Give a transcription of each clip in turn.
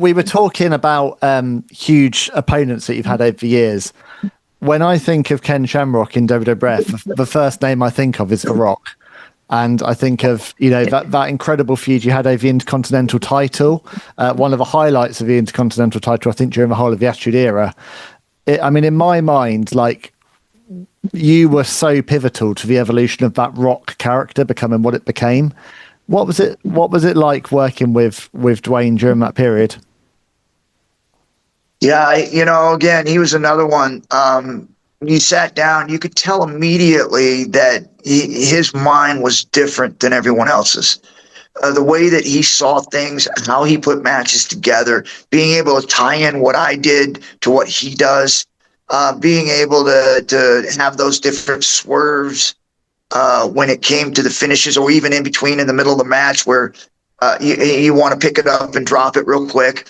We were talking about huge opponents that you've had over the years. When I think of Ken Shamrock in WWF, the first name I think of is The Rock. And I think of, that incredible feud you had over the Intercontinental title, one of the highlights of the Intercontinental title, I think, during the whole of the Attitude Era. In my mind, like, you were so pivotal to the evolution of that Rock character becoming what it became. What was it like working with Dwayne during that period? Yeah, again, he was another one. When you sat down, you could tell immediately that his mind was different than everyone else's. The way that he saw things, how he put matches together, being able to tie in what I did to what he does, being able to have those different swerves when it came to the finishes, or even in between in the middle of the match where you want to pick it up and drop it real quick.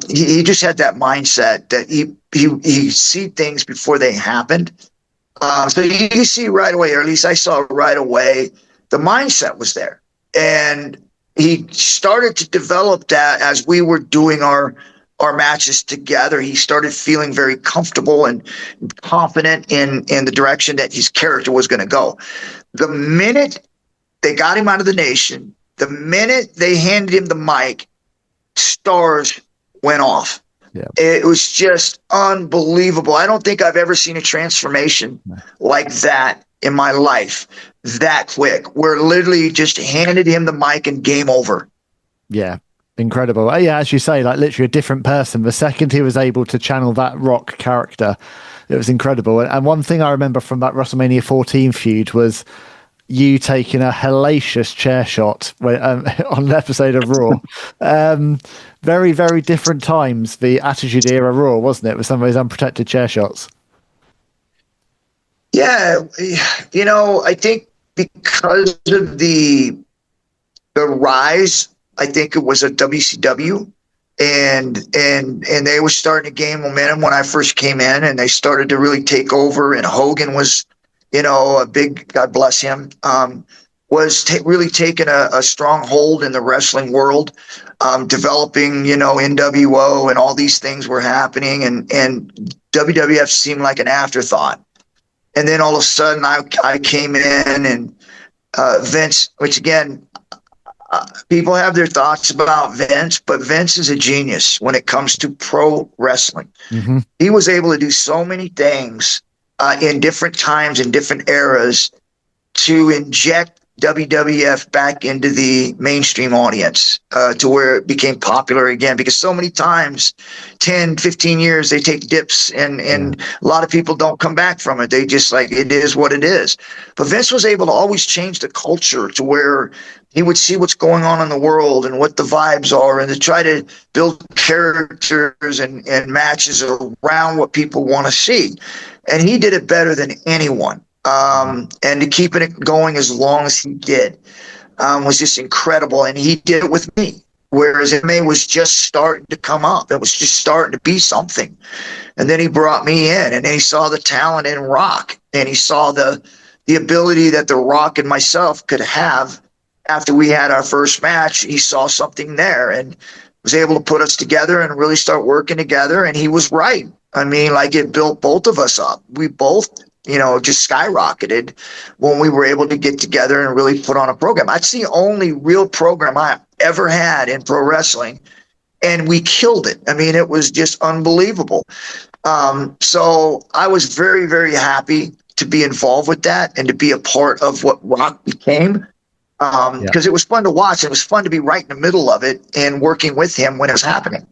He just had that mindset that he see things before they happened. So you see right away, or at least I saw right away, the mindset was there. And he started to develop that as we were doing our matches together. He started feeling very comfortable and confident in the direction that his character was going to go. The minute they got him out of the nation, the minute they handed him the mic, stars went off. Yeah. It was just unbelievable. I don't think I've ever seen a transformation like that in my life that quick, where literally just handed him the mic and game over. Yeah. Incredible. Yeah, as you say, like literally a different person. The second he was able to channel that Rock character, it was incredible. And one thing I remember from that WrestleMania 14 feud was you taking a hellacious chair shot on an episode of Raw. Very, very different times, the Attitude Era Raw, wasn't it, with some of those unprotected chair shots? Yeah, I think because of the rise, I think it was a WCW, and they were starting to gain momentum when I first came in, and they started to really take over. And Hogan was, a big, God bless him, was really taking a strong hold in the wrestling world, developing, NWO, and all these things were happening, and WWF seemed like an afterthought. And then all of a sudden I came in, and Vince, which again, people have their thoughts about Vince, but Vince is a genius when it comes to pro wrestling. Mm-hmm. He was able to do so many things in different times and different eras to inject WWF back into the mainstream audience to where it became popular again, because so many times, 10, 15 years, they take dips and a lot of people don't come back from it. They just it is what it is. But Vince was able to always change the culture to where he would see what's going on in the world and what the vibes are, and to try to build characters and matches around what people want to see. And he did it better than anyone. And to keep it going as long as he did was just incredible. And he did it with me, whereas MMA was just starting to come up. It was just starting to be something. And then he brought me in, and then he saw the talent in Rock, and he saw the ability that the Rock and myself could have after we had our first match. He saw something there and was able to put us together and really start working together. And he was right. It built both of us up. We both just skyrocketed when we were able to get together and really put on a program. That's the only real program I ever had in pro wrestling, and we killed it. It was just unbelievable. So I was very, very happy to be involved with that and to be a part of what Rock became, because it was fun to watch. It was fun to be right in the middle of it and working with him when it was happening.